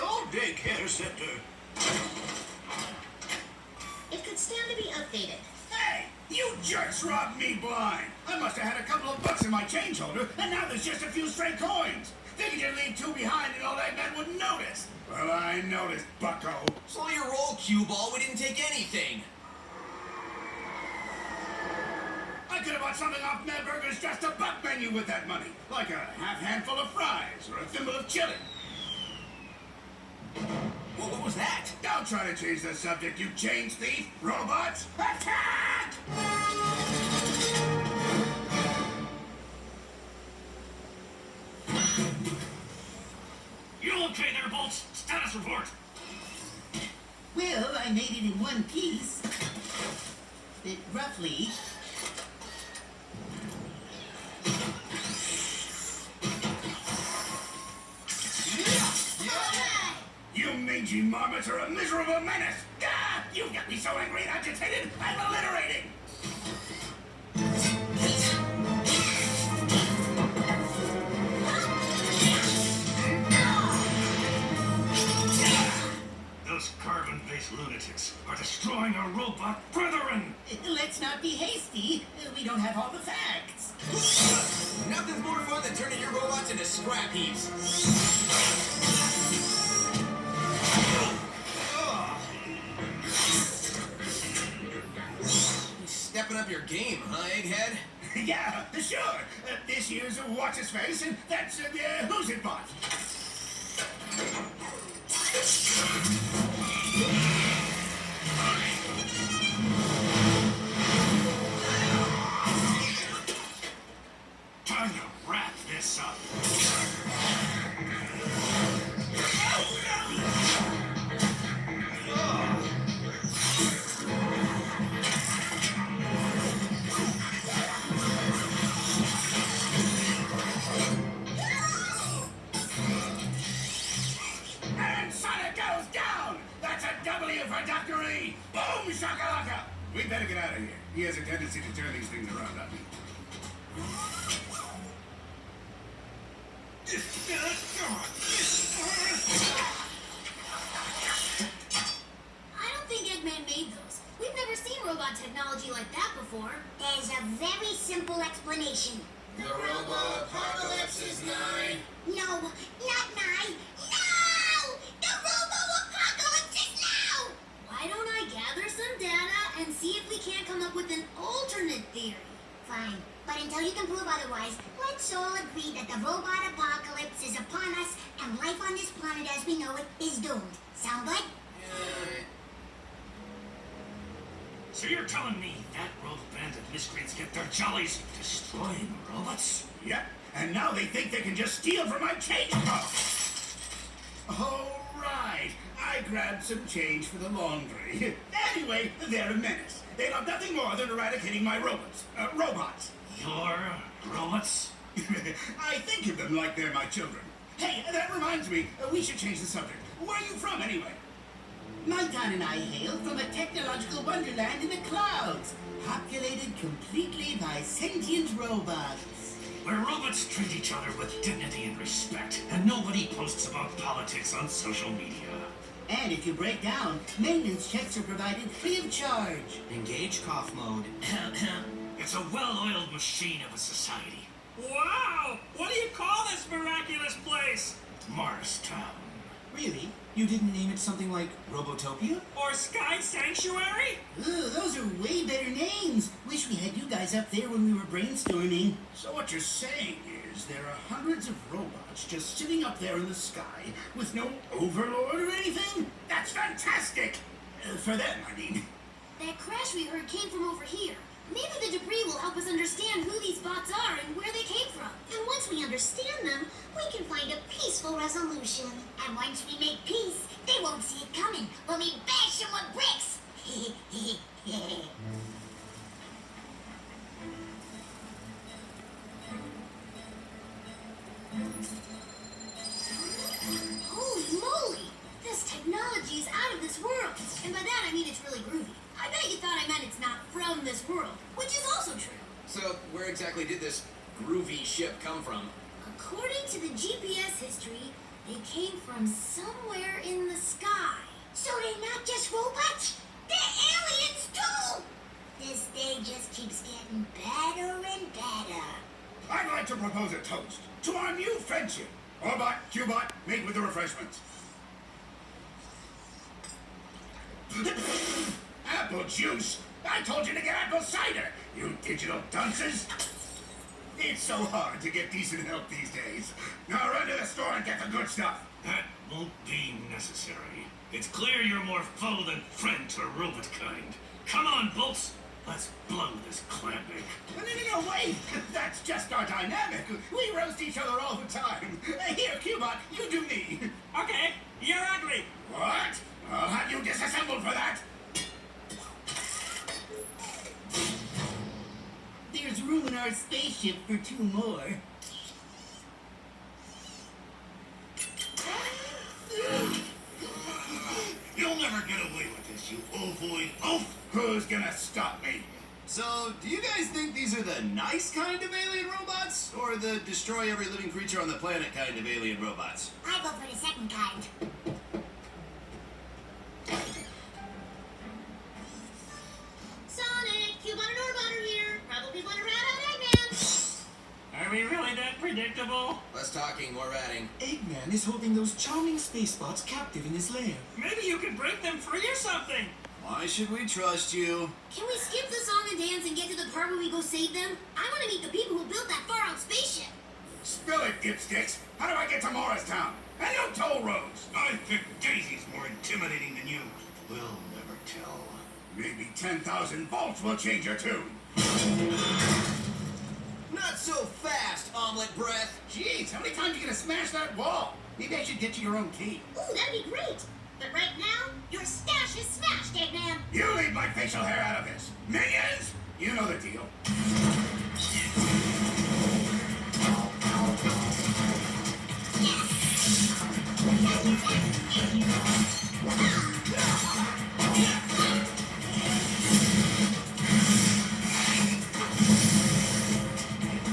old daycare center. It could stand to be updated. Hey, you jerks robbed me blind. I must have had a couple of bucks in my change holder, and now there's just a few stray coins. Figured you'd leave two behind and all that men wouldn't notice. Well, I noticed, bucko. Slow your roll, cue ball. We didn't take anything. I could have bought something off Mad Burger's just a buck menu with that money. Like a half handful of fries or a thimble of chili. Well, what was that? Don't try to change the subject, you change thief. Robots, attack! You okay there, Bolts? Status report. Well, I made it in one piece. It roughly... You mangy marmots are a miserable menace! Ah, you got me so angry and agitated, I'm alliterating! Those carbon-based lunatics are destroying our robot brethren! Let's not be hasty. We don't have all the facts. Nothing's more fun than turning your robots into scrap heaps. Stepping up your game, huh, Egghead? Yeah, sure. This year's What's-His-Face, and that's Who's It Bot. Time to wrap this up. And Sonic goes down! That's a W for Dr. E! Boom shakalaka! We better get out of here. He has a tendency to turn these things around on me. I don't think Eggman made those. We've never seen robot technology like that before. There's a very simple explanation. The robot apocalypse is nigh. No, not nigh. No! The robo-apocalypse is now! Why don't I gather some data and see if we can't come up with an alternate theory? Fine, but until you can prove otherwise, let's all agree that the robot apocalypse is upon us and life on this planet as we know it is doomed. Sound good? So you're telling me that rogue band of miscreants get their jollies destroying robots? Yep, and now they think they can just steal from my change box. All right, I grabbed some change for the laundry. Anyway, they're a menace. They love nothing more than eradicating my robots. Your robots? I think of them like they're my children. Hey, that reminds me, we should change the subject. Where are you from, anyway? Nighton and I hail from a technological wonderland in the clouds, populated completely by sentient robots. Where robots treat each other with dignity and respect, and nobody posts about politics on social media. And if you break down, maintenance checks are provided free of charge. Engage cough mode. It's a well-oiled machine of a society. Wow! What do you call this miraculous place? Marstown. Really? You didn't name it something like Robotopia? Or Sky Sanctuary? Ooh, those are way better names. Wish we had you guys up there when we were brainstorming. So what you're saying is there are hundreds of robots just sitting up there in the sky with no overlord or anything? That's fantastic! For them, I mean. That crash we heard came from over here. Maybe the debris will help us understand who these bots are and where they came from. And once we understand them, we can find a peaceful resolution. And once we make peace, they won't see it coming when we bash them with bricks. Holy moly! This technology is out of this world. And by that I mean it's really groovy. I bet you thought I meant it's not from this world, which is also true. So, where exactly did this groovy ship come from? According to the GPS history, they came from somewhere toast. To our new friendship. Orbot, Cubot, make with the refreshments. Apple juice? I told you to get apple cider, you digital dunces. It's so hard to get decent help these days. Now run to the store and get the good stuff. That won't be necessary. It's clear you're more foe than friend to robot kind. Come on, Bolts. Let's blow this clam bake. No, wait! That's just our dynamic. We roast each other all the time. Here, Cubot, you do me. Okay, you're ugly. What? I'll have you disassembled for that. There's room in our spaceship for 2 more. You'll never get away with this, you ovoid oaf. Who's gonna stop me? So, do you guys think these are the nice kind of alien robots? Or the destroy every living creature on the planet kind of alien robots? I vote for the second kind. Sonic, Cubot and Orbot are here. Probably want to rat out Eggman. Are we really that predictable? Less talking, more ratting. Eggman is holding those charming space bots captive in his lair. Maybe you can break them free or something. Why should we trust you? Can we skip the song and dance and get to the part where we go save them? I want to meet the people who built that far-out spaceship. Spill it, dipsticks. How do I get to Morristown? And no toll roads. I think Daisy's more intimidating than you. We'll never tell. Maybe 10,000 volts will change your tune. Not so fast, omelet breath. Jeez, how many times are you gonna smash that wall? Maybe I should get you your own key. Ooh, that'd be great. But right now, your stash is smashed, Eggman. You leave my facial hair out of this. Minions! You know the deal.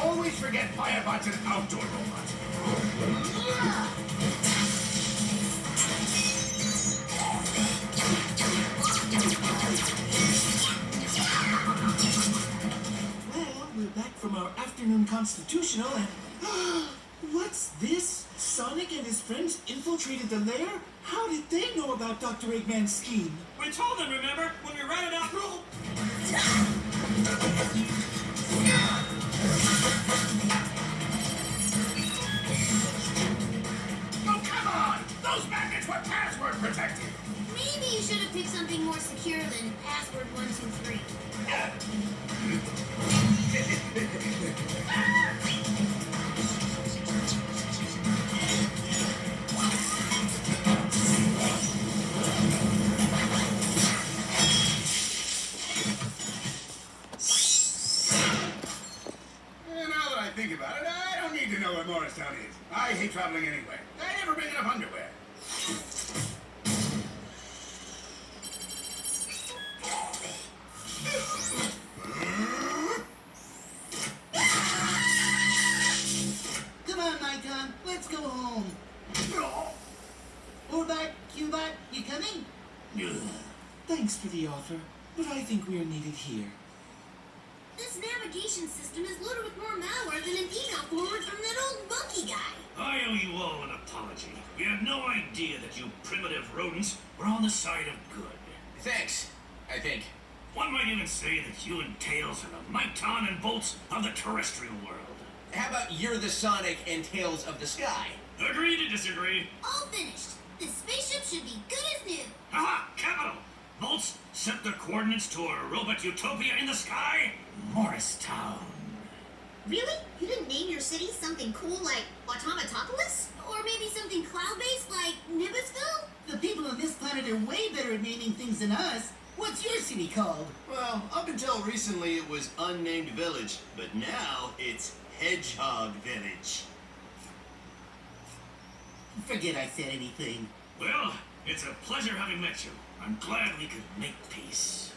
Always forget Firebot's an outdoor robot. Well, we're back from our afternoon constitutional and... What's this? Sonic and his friends infiltrated the lair? How did they know about Dr. Eggman's scheme? We told them, remember, when we ratted out. Oh, come on! Those magnets were password protected. Maybe you should have picked something more secure than password 123. Now that I think about it, I don't need to know where Morristown is. I hate traveling anyway. I never bring enough underwear. Come on, Mycon, let's go home. Orbot, Cubot, you coming? Thanks for the offer, but I think we are needed here. This navigation system is loaded with more malware than an email forward from that old monkey guy. I owe you all an apology. We had no idea that you primitive rodents were on the side of good. Thanks, I think. One might even say that you and Tails are the Myton and Bolts of the terrestrial world. How about you're the Sonic and Tails of the sky? Agree to disagree. All finished. This spaceship should be good as new. Aha! Capital! Bolts, set the coordinates to a robot utopia in the sky, Morristown. Really? You didn't name your city something cool like Automatopolis? Or maybe something cloud-based like Nimbusville? The people on this planet are way better at naming things than us. What's your city called? Well, up until recently it was Unnamed Village, but now it's Hedgehog Village. Forget I said anything. Well, it's a pleasure having met you. I'm glad we could make peace.